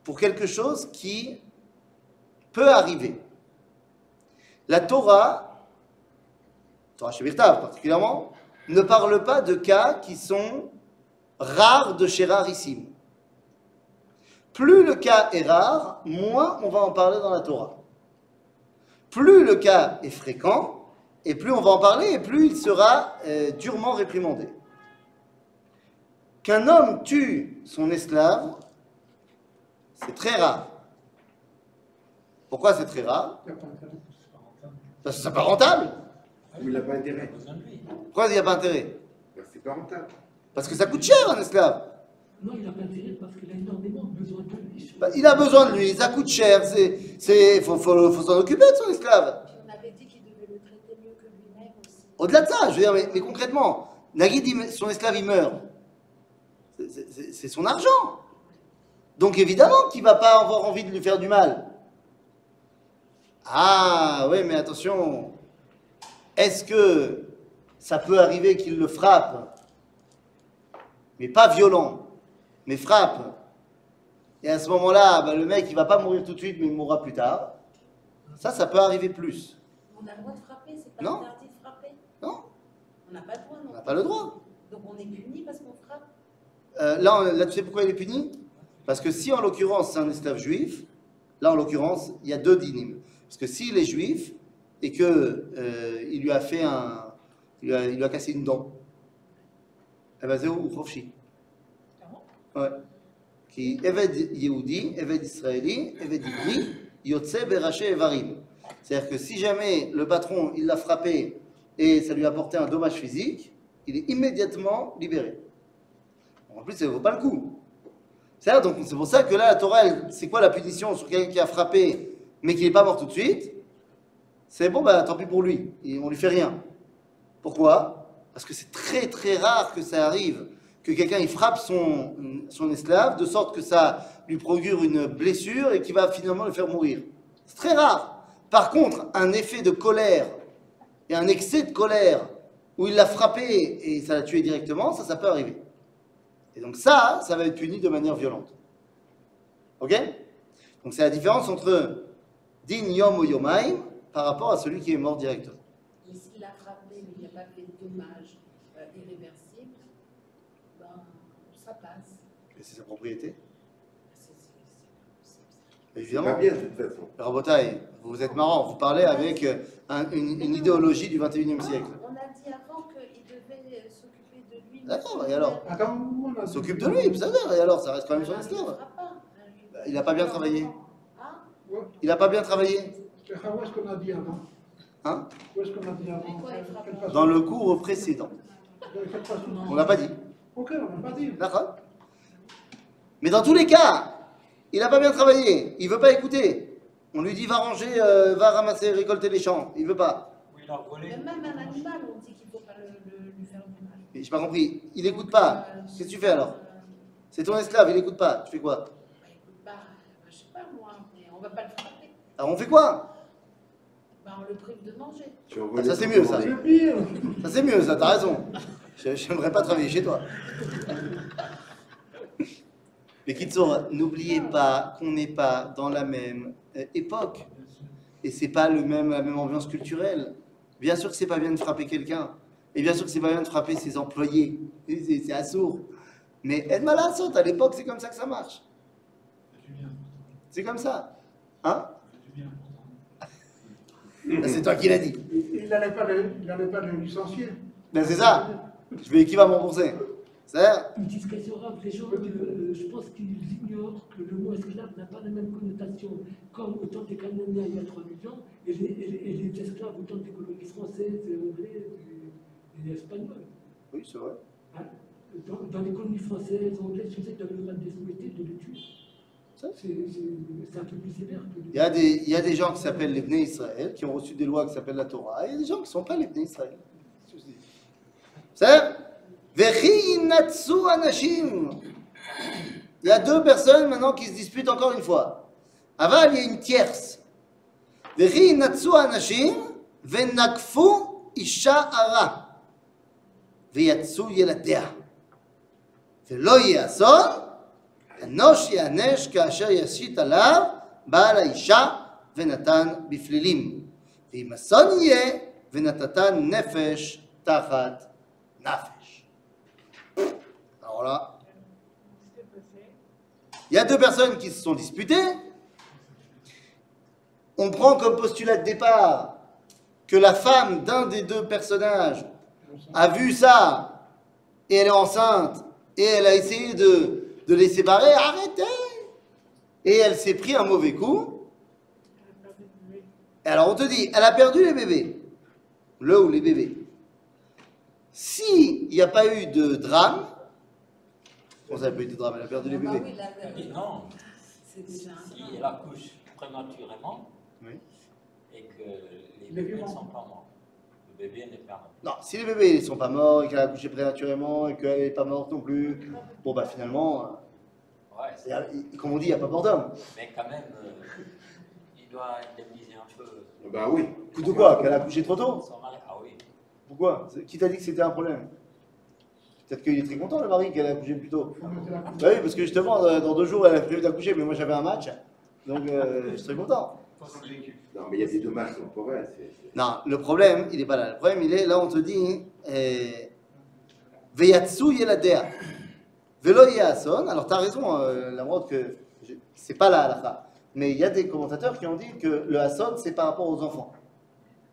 pour quelque chose qui peut arriver. La Torah Shebirtav particulièrement, ne parle pas de cas qui sont rares de chez rarissime. Plus le cas est rare, moins on va en parler dans la Torah. Plus le cas est fréquent, et plus on va en parler, et plus il sera durement réprimandé. Qu'un homme tue son esclave, c'est très rare. Pourquoi c'est très rare? Parce que c'est pas rentable. Il n'a pas intérêt. Pourquoi il n'y a pas intérêt? C'est pas rentable. Parce que ça coûte cher un esclave. Non, il n'a pas intérêt parce qu'il a énormément besoin de lui. Bah, il a besoin de lui, ça coûte cher, faut s'en occuper de son esclave. On avait dit qu'il devait le traiter mieux que lui-même aussi. Au-delà de ça, je veux dire, mais concrètement, Nagui dit son esclave il meurt. C'est son argent. Donc évidemment qu'il ne va pas avoir envie de lui faire du mal. Ah oui, mais attention, est-ce que ça peut arriver qu'il le frappe, mais pas violent, mais frappe, et à ce moment-là, bah, le mec il ne va pas mourir tout de suite, mais il mourra plus tard. Ça peut arriver plus. On a le droit de frapper, c'est pas Non. interdit de frapper. Non, On n'a pas le droit, non. on n'a pas le droit. Donc on est puni parce qu'on frappe. Là, tu sais pourquoi il est puni? Parce que si en l'occurrence c'est un esclave juif, là en l'occurrence il y a deux dynimes. Parce que s'il est juif et que il lui a fait il lui a cassé une dent, eh ben c'est où Khofshi. Ouais. Qui Eved Yehudi, Eved Israéli, Eved Ivri, Yotse Beraché Evarim. C'est-à-dire que si jamais le patron il l'a frappé et ça lui a apporté un dommage physique, il est immédiatement libéré. En plus, ça ne vaut pas le coup. Donc c'est pour ça que là, la Torah, c'est quoi la punition sur quelqu'un qui a frappé mais qui n'est pas mort tout de suite? C'est bon, bah tant pis pour lui, et on lui fait rien. Pourquoi? Parce que c'est très très rare que ça arrive, que quelqu'un il frappe son esclave de sorte que ça lui procure une blessure et qui va finalement le faire mourir. C'est très rare. Par contre, un effet de colère et un excès de colère où il l'a frappé et ça l'a tué directement, ça peut arriver. Et donc ça va être puni de manière violente. Ok? Donc c'est la différence entre din yom ou yomaim par rapport à celui qui est mort directement. Et s'il a frappé mais il n'a pas fait de dommage irréversible, ben ça passe. Et c'est sa propriété. C'est Évidemment. pas bien de toute façon. Rabotai, vous êtes marrant, vous parlez avec une idéologie du 21e siècle. On a dit avant qu'il devait s'occuper de lui D'accord, et alors? Attends, on a Il dit- s'occupe de lui, c'est-à-dire, et alors, ça reste quand même son Il esclave. fera pas. Il n'a pas bien travaillé. Hein? Ouais. Il n'a pas bien travaillé. Où est-ce qu'on a dit avant? Hein? Où est-ce qu'on a dit avant? quoi, il fera Quelle pas façon? Dans le cours précédent. Quelle façon? On l'a pas dit. Ok, on n'a pas dit. D'accord? Mais dans tous les cas, il n'a pas bien travaillé. Il veut pas écouter. On lui dit va ranger, va ramasser, récolter les champs. Il veut pas. Oui, il a volé. Mais même un animal, on dit qu'il ne faut pas lui faire du mal. Mais j'ai pas compris. Il écoute pas. Qu'est-ce que tu fais alors? C'est ton esclave, il écoute pas. Tu fais quoi? Bah, écoute, je sais pas moi, mais on va pas le frapper. Alors on fait quoi? Bah, on le prive de manger. Tu envoies Ah, ça, les c'est mieux, ça. C'est pire. Ça c'est mieux, ça, t'as raison. J'aimerais pas travailler chez toi. Mais Kitsour, n'oubliez pas qu'on n'est pas dans la même époque. Et c'est pas la même ambiance culturelle. Bien sûr que c'est pas bien de frapper quelqu'un. Et bien sûr que c'est pas bien de frapper ses employés. C'est assourd. Mais Ed Malasot, à l'époque, c'est comme ça que ça marche. C'est comme ça. Hein? Ben, c'est toi qui l'as dit. Il n'allait pas le licencier. Ben, c'est ça. Qui va me rembourser? C'est Une discrétion rare, les gens, je pense qu'ils ignorent que le mot esclave n'a pas la même connotation. Comme au temps des Cananéens il y a 3 millions, et les esclaves au temps des colonies françaises, et anglaises et espagnoles. Oui, c'est vrai. Hein? Dans les colonies françaises, anglaises, tu sais, tu avais le droit de les souhaiter, de les tuer. Ça, C'est un peu plus sévère que Il y a des gens qui s'appellent les Bnei Israël, qui ont reçu des lois qui s'appellent la Torah, et il y a des gens qui ne sont pas les Bnei Israël. C'est Vechi Natsu Anashim. Il y a deux personnes maintenant qui se disputent encore une fois. Aval, il y a une tierce. Vechi Natsu Anashim, Venakfu Isha Ara. Veyatsu Yeladea. Velo Yason. אנוש יענש כאשר ישית עליו בעל האישה ונתן בפלילים. ואם אסון יהיה ונתתן נפש תחת נפש. Alors là, il y a deux personnes qui se sont disputées. On prend comme postulat de départ que la femme d'un des deux personnages a vu ça et elle est enceinte et elle a essayé de les séparer, arrêtez! Et elle s'est pris un mauvais coup. Et alors on te dit, elle a perdu les bébés. Le ou les bébés. S'il n'y a pas eu de drame, comment ça n'a pas eu de drame? Elle a perdu les Bah bébés. oui, là, Il a dit non. c'est déjà un Si drame. elle accouche prématurément Oui. et que les Les bébés ne vivants. sont pas morts, le bébé n'est pas mort. Non, si les bébés ne sont pas morts et qu'elle a accouché prématurément et qu'elle n'est pas morte non plus, bon bah finalement, Ouais, comme on dit, il n'y a pas mort d'homme. mais quand même, il doit indemniser un peu Bah oui. Coup de quoi? Qu'elle a accouché trop tôt? son mari. Ah oui. Pourquoi? Qui t'a dit que c'était un problème? Peut-être qu'il est très content le mari qu'elle a accouché plus tôt. Il faut mettre la coupe. Bah oui, parce que justement, dans 2 jours, elle a prévu d'accoucher, mais moi j'avais un match, donc je serais content. Non, mais il y a des dommages temporels. Non, le problème, il n'est pas là. Le problème, il est là, on te dit Veyatsu yeladea. Velo yason. Alors, tu as raison, la mode, que c'est pas la halakha. Mais il y a des commentateurs qui ont dit que le hason, c'est par rapport aux enfants.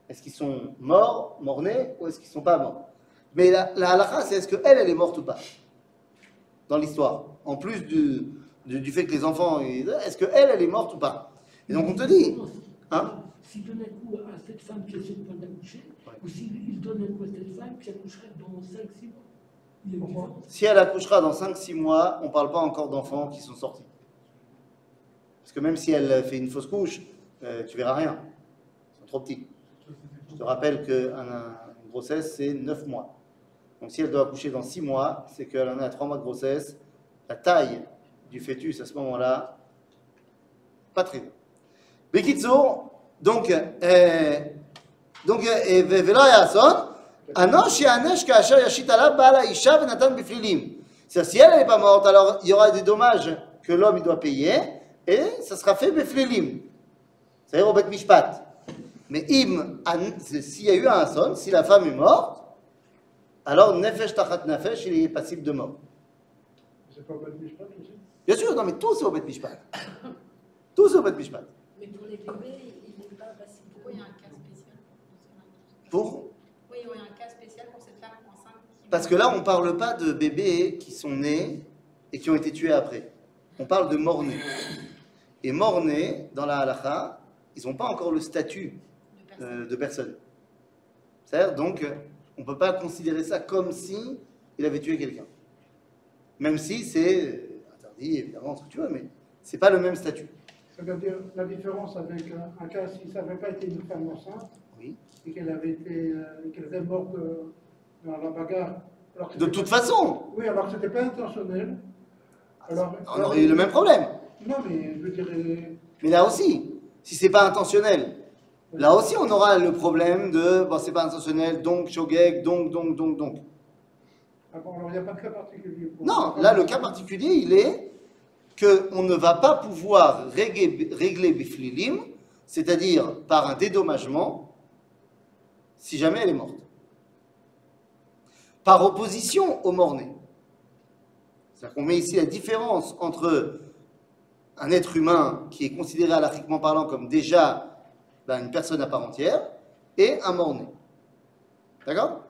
Est-ce qu'ils sont morts, morts-nés, ou est-ce qu'ils ne sont pas morts? Mais la halakha, c'est est-ce qu'elle est morte ou pas? Dans l'histoire. En plus du fait que les enfants, est-ce qu'elle est morte ou pas? Et donc, on te dit. Hein? S'il donne un coup à cette femme qui est sur le point d'accoucher, ou s'il donne un coup à cette femme qui accoucherait dans 5-6 mois. Il y a une différence. Si elle accouchera dans 5-6 mois, on ne parle pas encore d'enfants qui sont sortis. Parce que même si elle fait une fausse couche, tu verras rien. Ils sont trop petits. Je te rappelle qu'une grossesse, c'est 9 mois. Donc si elle doit accoucher dans 6 mois, c'est qu'elle en a 3 mois de grossesse. La taille du fœtus à ce moment-là, pas très bien. Bekitsour, donc, Vela Yason, Anosh Yanesh Kaasher Yashit Alav Baal Isha Venatan Biflilim. C'est-à-dire, si elle n'est pas morte, alors il y aura des dommages que l'homme il doit payer, et ça sera fait Biflilim. C'est-à-dire au Bet Mishpat. Mais s'il y a eu un son, si la femme est morte, alors Nefesh Tachat Nefesh, il est passible de mort. C'est pas Beth Mishpat aussi? Bien sûr, non, mais tout c'est au Bet Mishpat. Tout c'est au Bet Mishpat. Mais pour les bébés, il n'est pas facile. Pourquoi il y a un cas spécial Pour Oui, il y a un cas spécial pour cette femme enceinte qui Parce que là, on ne parle pas de bébés qui sont nés et qui ont été tués après. On parle de morts-nés. Et morts-nés, dans la halakha, ils n'ont pas encore le statut de personne. C'est-à-dire, donc, on ne peut pas considérer ça comme si il avait tué quelqu'un. Même si c'est interdit, évidemment, ce que tu veux, mais ce n'est pas le même statut. Ça veut dire la différence avec un cas si ça n'avait pas été une femme enceinte Oui. et qu'elle était morte dans la bagarre. Alors que De c'était toute pas- façon, Oui, alors que ce n'était pas intentionnel. Alors, on aurait eu le même problème. Non, mais je dirais. Mais là aussi, si c'est pas intentionnel, là aussi on aura le problème de bon, c'est pas intentionnel, donc shogeg, donc. Ah bon, alors il n'y a pas de cas particulier. Pour Non, là le cas particulier il est qu'on ne va pas pouvoir régler biflilim, c'est-à-dire par un dédommagement, si jamais elle est morte. Par opposition au mort-né. C'est-à-dire qu'on met ici la différence entre un être humain qui est considéré halakhiquement parlant comme déjà une personne à part entière et un mort-né. D'accord?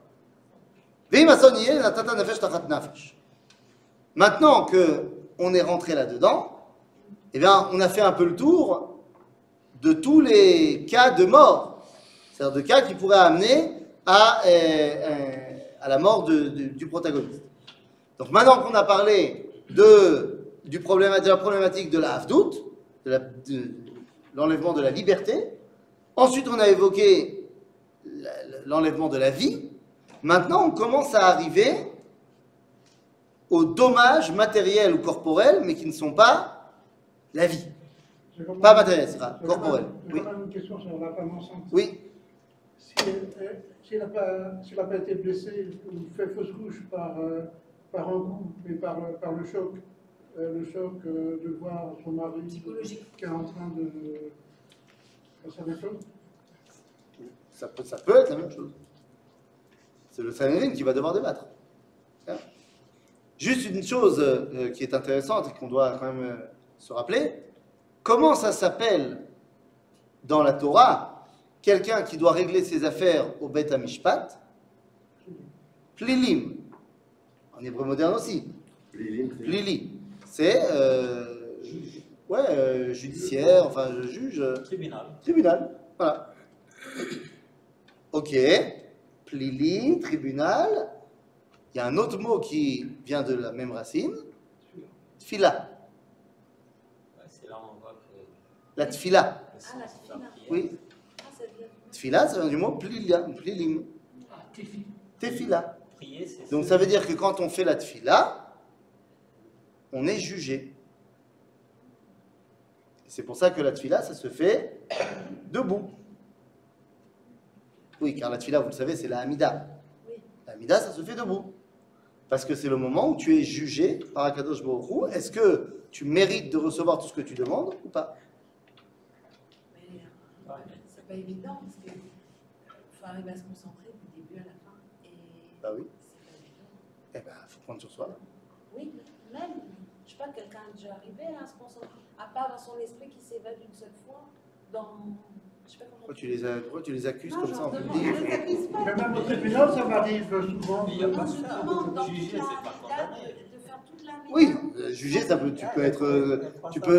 Maintenant qu'on est rentré là-dedans, eh bien, on a fait un peu le tour de tous les cas de mort. C'est-à-dire de cas qui pourraient amener à la mort du protagoniste. Donc maintenant qu'on a parlé de la problématique de la havdout, de l'enlèvement de la liberté, ensuite on a évoqué l'enlèvement de la vie, maintenant on commence à arriver aux dommages matériels ou corporels, mais qui ne sont pas la vie. Pas matériel, c'est pas corporel. J'ai quand même une question sur la femme enceinte. Oui. Si elle n'a pas été blessée ou fait fausse couche par un coup, mais par le choc de voir son mari Psychologique. qui est en train de faire sa méthode. Ça peut être la même chose. C'est le Sanhédrin qui va devoir débattre. Hein? Juste une chose qui est intéressante et qu'on doit quand même se rappeler, comment ça s'appelle dans la Torah, quelqu'un qui doit régler ses affaires au Beth HaMishpat? Plilim. En hébreu moderne aussi. Plili. C'est judiciaire, enfin juge. Tribunal. Voilà. Ok. Plili, tribunal. Il y a un autre mot qui vient de la même racine. Tfila. C'est là où on voit que La tfila. Ah, la tfila. Oui. Ah, ça vient. Tfila, ça vient du mot plilim. Ah, Tifi. Tefila. prier, c'est Donc ça veut dire que quand on fait la tfila, on est jugé. C'est pour ça que la tfila, ça se fait debout. Oui, car la tfila, vous le savez, c'est la hamida. Oui. La hamida, ça se fait debout. Parce que c'est le moment où tu es jugé par Akadosh Baruch Hu. Est-ce que tu mérites de recevoir tout ce que tu demandes ou pas? Mais c'est pas évident parce qu'il faut arriver à se concentrer du début à la fin. Et Bah oui. c'est pas évident. Eh ben, il faut prendre sur soi. Oui, même, je sais pas, quelqu'un est déjà arrivé à se concentrer, à part dans son esprit qui s'évade une seule fois, dans. Je sais pas comment. Pourquoi tu les accuses Non, comme ça en j'en demande, public? je les accuse pas. Mais même au tribunal, ça m'arrive souvent. Il y a pas Non, je ça. demande dans Juger, toute la c'est pas vida condamné. de faire toute la vida. Oui, juger, ça peut, tu peux être,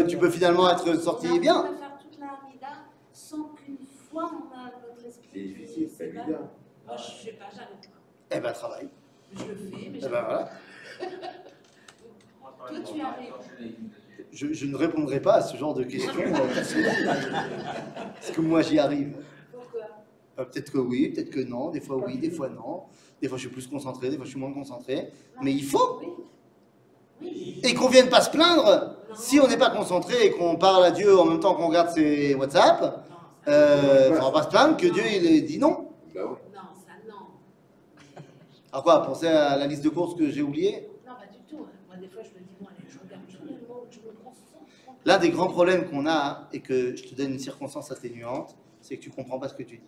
tu peux finalement être sorti On a bien. besoin de faire toute la vida sans qu'une fois on a notre esprit. C'est difficile, c'est pas- évident. Moi, je sais pas, j'arrive pas. Eh ben, travaille. Je le fais, mais Eh j'arrive ben, voilà. Toi, tu arrives. Je ne répondrai pas à ce genre de questions personnelles. Parce que moi, j'y arrive. Pourquoi? Peut-être que oui, peut-être que non. Des fois oui, des fois non. Des fois, je suis plus concentré, des fois, je suis moins concentré. Mais il faut. Oui. Oui. Et qu'on vienne pas se plaindre si on n'est pas concentré et qu'on parle à Dieu en même temps qu'on regarde ses WhatsApp. Non, ça, Il faudra pas se plaindre que Dieu il ait dit non. Bah ouais. non, ça, non. Alors quoi, pensez à la liste de courses que j'ai oubliée. Non, pas du tout. Moi, des fois, je me dis, bon, allez, je regarde journellement, je me concentre. L'un des grands problèmes qu'on a, et que je te donne une circonstance atténuante, c'est que tu comprends pas ce que tu dis.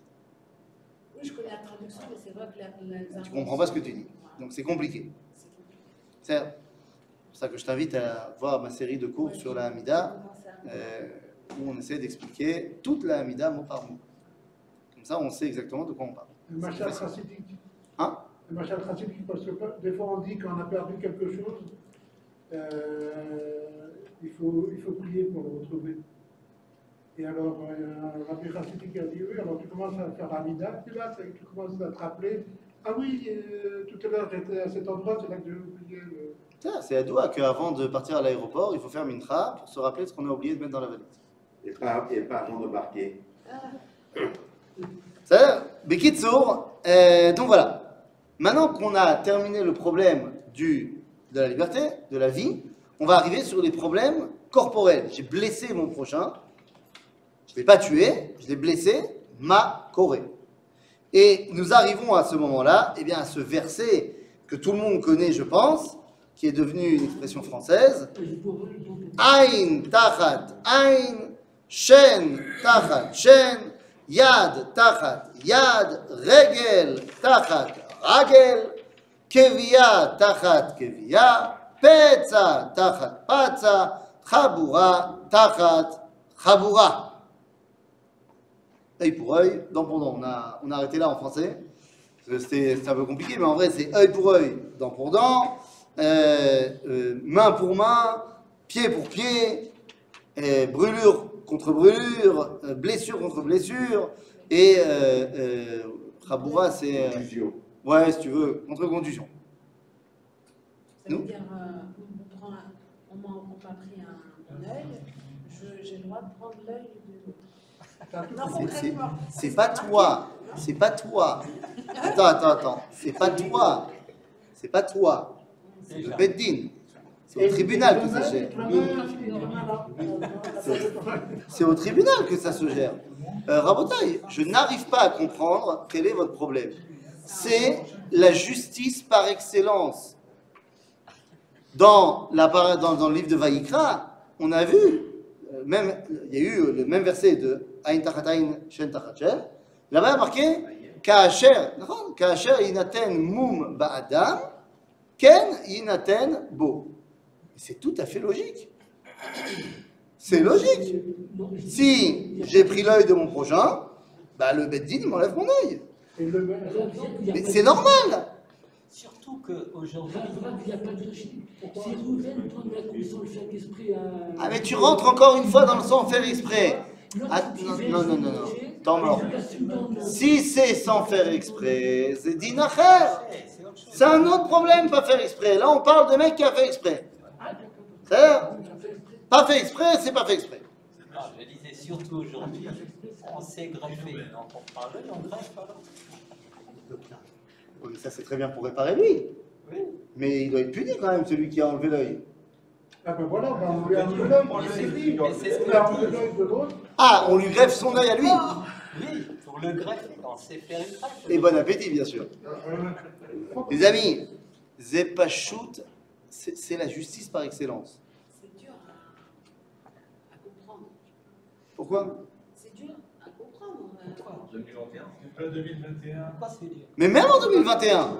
Oui, je connais la traduction, mais c'est vrai que Tu comprends pas ce que tu dis. Donc c'est compliqué. C'est compliqué. C'est pour ça que je t'invite à voir ma série de cours sur la Hamida, où on essaie d'expliquer toute la Hamida mot par mot. Comme ça, on sait exactement de quoi on parle. Le machal chassidique. Hein? le machal chassidique, parce que des fois on dit qu'on a perdu quelque chose, il faut prier pour le retrouver. Et alors, Rabbi Chassidique a dit oui, alors tu commences à faire Amida, puis là, tu commences à te rappeler, ah oui, tout à l'heure j'étais à cet endroit, c'est là que j'ai oublié le... C'est à doigt qu'avant de partir à l'aéroport, il faut faire mincha pour se rappeler ce qu'on a oublié de mettre dans la valise. Et pas avant d'embarquer. C'est-à-dire, Bekitsour, donc voilà. Maintenant qu'on a terminé le problème de la liberté, de la vie, on va arriver sur les problèmes corporels. J'ai blessé mon prochain, je ne l'ai pas tué, je l'ai blessé, ma corée. Et nous arrivons à ce moment-là, eh bien, à ce verset que tout le monde connaît, je pense, qui est devenu une expression française. Ain tachat ain, shen tachat shen, yad tachat yad, regel tachat ragel, kevia tachat kevia, petza tachat patza, chabura tachat chabura. Œil pour œil, dent pour dent. On a arrêté là en français. C'est un peu compliqué, mais en vrai, c'est œil pour œil, dent pour dent, main pour main, pied pour pied, brûlure contre brûlure, blessure contre blessure, et Khaboura, c'est. Contusion. Ouais, si tu veux, contre contusion. Ça veut Nous dire, on m'a pris un œil, j'ai le droit de prendre l'œil de l'autre. Non, concrètement. C'est pas toi. C'est pas toi. Attends. C'est pas toi. C'est pas toi. C'est le Beddin. C'est au tribunal que ça se gère. C'est au tribunal que ça se gère. Rabotaï, je n'arrive pas à comprendre quel est votre problème. C'est la justice par excellence. Dans le livre de Vaïkra, on a vu, même, il y a eu le même verset de Ain tachat ain, shen tachat shen. Là-bas, il y a marqué Ka'asher yinaten mum ba'adam, ken yinaten bo. C'est tout à fait logique. C'est logique. Si j'ai pris l'œil de mon prochain, bah, le Beddin il m'enlève mon œil. Mais c'est normal. Surtout qu'aujourd'hui, Il n'y a pas de logique. Si Rouven prend un coup sans le faire exprès à... Ah, mais tu rentres encore une fois dans le sans faire exprès. Ah, non. Temps mort. Si c'est sans faire exprès, c'est dinacher. C'est un autre problème, pas faire exprès. Là, on parle de mec qui a fait exprès. C'est pas fait exprès, c'est pas fait exprès. non, je disais surtout aujourd'hui, on s'est greffé. Donc on prend l'œil, on greffe alors. Oui, mais ça, c'est très bien pour réparer lui. Oui. Mais il doit être puni quand même, celui qui a enlevé l'œil. Ah ben voilà, on lui a enlevé l'œil, c'est dit. Mais c'est ce On lui a que enlevé l'œil de l'autre. Ah, on lui greffe son œil à lui. oui, pour le greffe, on sait faire une greffe. Et bon appétit, bien sûr. Les amis, Zepachut, c'est la justice par excellence. C'est dur à comprendre. Pourquoi? C'est dur à comprendre. Pourquoi 2021. C'est pas 2021. Pourquoi c'est dur? Mais même en 2021,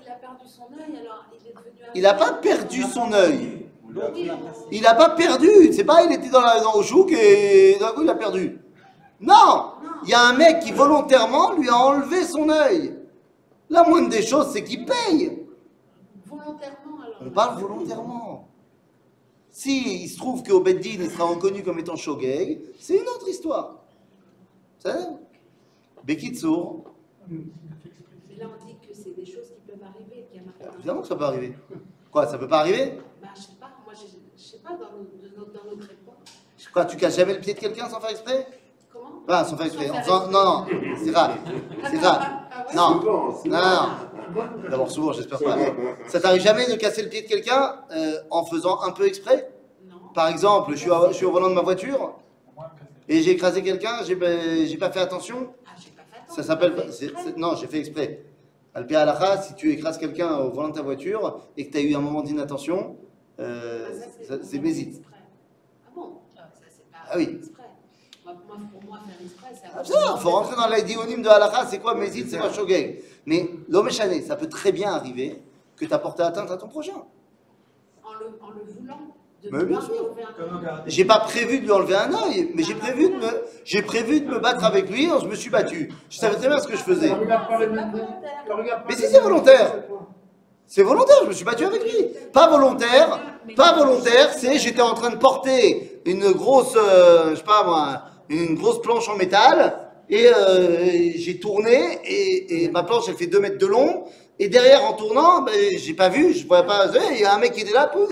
Il a perdu son œil, alors il est devenu... il n'a pas perdu son œil. L'autre, il a passé. Il n'a pas perdu. C'est pas il était dans au chouk et d'un coup il a perdu. Non, il y a un mec qui volontairement lui a enlevé son œil. La moindre des choses, c'est qu'il paye. Volontairement, alors. On parle volontairement. Si il se trouve qu'au Beddin, il sera reconnu comme étant shogeg, c'est une autre histoire. C'est ça? Bekitsour, Mais là, on dit que c'est des choses qui peuvent arriver, qu'il y a marqué dans- évidemment que ça peut arriver. Quoi, ça peut pas arriver? Bah, je sais pas, moi, je sais pas, dans notre époque. Quoi, tu casses jamais le pied de quelqu'un sans faire exprès? Comment? Ah, sans faire exprès. Sans faire Non, c'est rare. C'est rare. Ah ouais? Non, Souvent, non. D'abord, souvent, j'espère pas. Ça t'arrive jamais de casser le pied de quelqu'un en faisant un peu exprès? Non. Par exemple, je suis au volant de ma voiture et j'ai écrasé quelqu'un, j'ai pas fait attention. Ah, j'ai pas fait attention. Ça s'appelle. J'ai fait exprès. Non, j'ai fait exprès. Alpé Alaha, si tu écrases quelqu'un au volant de ta voiture et que tu as eu un moment d'inattention, Ah, ça, c'est mésite. exprès. Ah bon? Ça, c'est pas Ah oui. exprès. Pour moi, faire exprès, c'est... Ah, ça, faut rentrer dans l'idéonyme de Alaha, c'est quoi mésite, c'est quoi shogeg. Mais l'homme ça peut très bien arriver que tu as porté atteinte à ton prochain. En le voulant. de Mais bien vouloir lui sûr. enlever un Comme œil. regarder. J'ai pas prévu de lui enlever un œil, mais j'ai prévu de me battre avec lui, je me suis battu. Je savais très bien ce que je faisais. Regarde pas les C'est pas mêmes. volontaire. Regarde pas Mais si, les c'est mêmes- volontaire. C'est volontaire, je me suis battu avec lui. Pas volontaire, c'est j'étais en train de porter une grosse, je sais pas moi, une grosse planche en métal, et j'ai tourné, et ma planche elle fait 2 mètres de long, et derrière en tournant, ben, j'ai pas vu, je voyais pas, il y a un mec qui était là, plus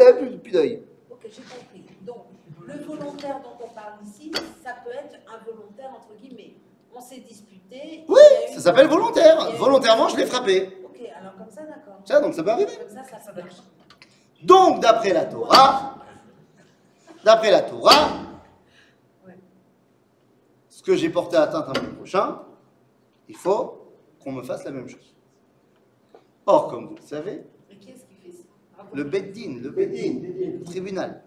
d'œil. Ok, j'ai compris. Donc, le volontaire dont on parle ici, ça peut être involontaire, entre guillemets. On s'est disputé. Oui, il y a eu ça s'appelle il y volontaire. a eu- Volontairement, je l'ai frappé. Ok, alors comme ça, d'accord. Ça, donc ça peut arriver. Comme ça marche. Donc, d'après la Torah, Ouais. ce que j'ai porté atteinte à mon prochain, il faut qu'on me fasse la même chose. Or, comme vous le savez, Mais qui est-ce qui fait ça? Bravo. le Beddin, le tribunal.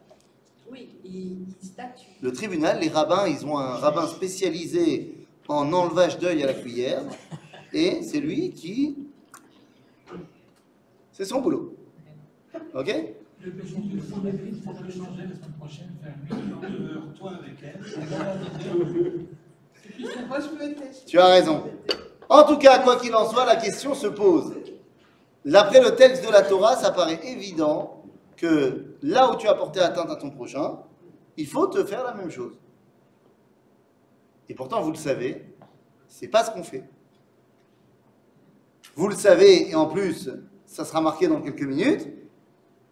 Oui, il statue. Le tribunal, les rabbins, ils ont un rabbin spécialisé en enlevage d'œil à la cuillère, et c'est lui qui... C'est son boulot. Ok? Le bénéfice de son église, il faudrait changer la semaine prochaine, faire 8 heures, toi avec elle. Moi, je peux être. Tu as raison. En tout cas, quoi qu'il en soit, la question se pose. D'après le texte de la Torah, ça paraît évident que là où tu as porté atteinte à ton prochain, il faut te faire la même chose. Et pourtant, vous le savez, c'est pas ce qu'on fait. Vous le savez, et en plus, ça sera marqué dans quelques minutes,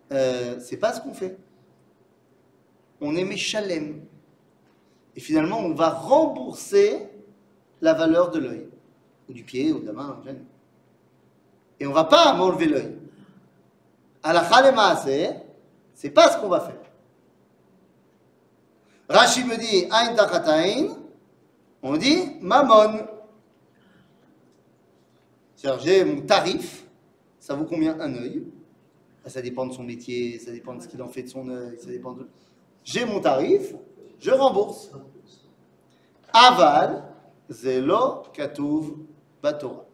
c'est pas ce qu'on fait. On est méchalem. Et finalement, on va rembourser la valeur de l'œil, ou du pied, ou de la main, en général. Et on va pas m'enlever l'œil. À la chalema, c'est pas ce qu'on va faire. Rashi me dit, aïn tachataïn, on dit mamon. C'est-à-dire, j'ai mon tarif, ça vaut combien un œil? Ça dépend de son métier, ça dépend de ce qu'il en fait de son œil, ça dépend de... J'ai mon tarif, je rembourse. Aval, zelo katuv batorah.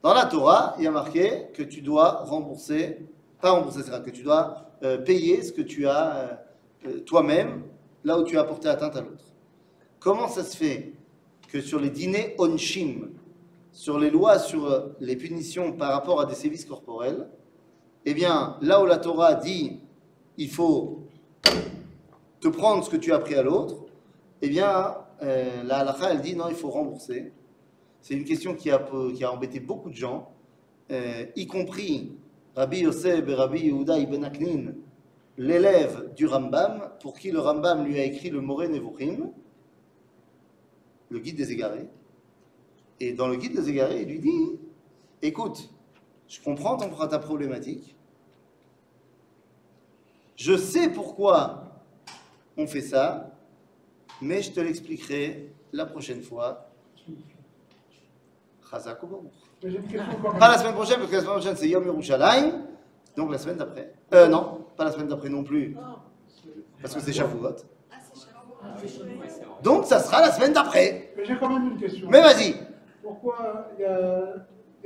Dans la Torah, il y a marqué que tu dois rembourser, pas rembourser, c'est-à-dire que tu dois payer ce que tu as toi-même, là où tu as porté atteinte à l'autre. Comment ça se fait que sur les dîners onshim, sur les lois, sur les punitions par rapport à des sévices corporels, eh bien, là où la Torah dit il faut te prendre ce que tu as pris à l'autre, eh bien, la halakha, elle dit non, il faut rembourser. C'est une question qui a embêté beaucoup de gens, y compris Rabbi Yosef et Rabbi Yehuda ibn Aknin, l'élève du Rambam, pour qui le Rambam lui a écrit le Moreh Nevuchim, le guide des égarés. Et dans le guide des égarés, il lui dit écoute, je comprends ta problématique, je sais pourquoi on fait ça, mais je te l'expliquerai la prochaine fois. Chazak ou Baruch. Mais j'ai une question quand même. Pas la semaine prochaine, parce que la semaine prochaine c'est Yom Yerushalayim, donc la semaine d'après. Non, pas la semaine d'après non plus, parce que c'est Shavuot. Ah, c'est cher. Oui, c'est vrai. Donc ça sera la semaine d'après. Mais j'ai quand même une question. Mais vas-y. Pourquoi il y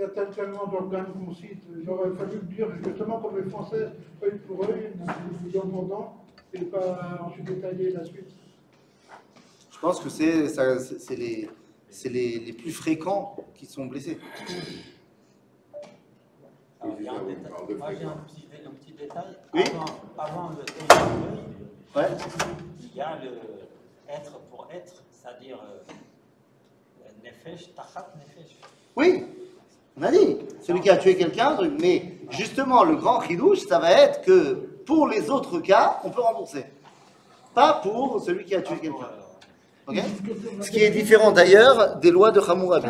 a tellement d'organes qu'on cite? J'aurais fallu dire justement comme les Français, œil pour œil, dent pour dent, et pas ensuite détailler la suite. Je pense que c'est les plus fréquents qui sont blessés. Alors, il y a un Oui, détail. parle de Moi, j'ai un fréquence. petit détail. Oui. Avant le œil, Ouais. il y a le être pour être, c'est-à-dire nefesh, tachat nefesh. Oui, on a dit, celui qui a tué quelqu'un, mais justement, le grand chidouche, ça va être que pour les autres cas, on peut rembourser. Pas pour celui qui a tué quelqu'un. Ok? Ce qui est différent d'ailleurs des lois de Hammurabi.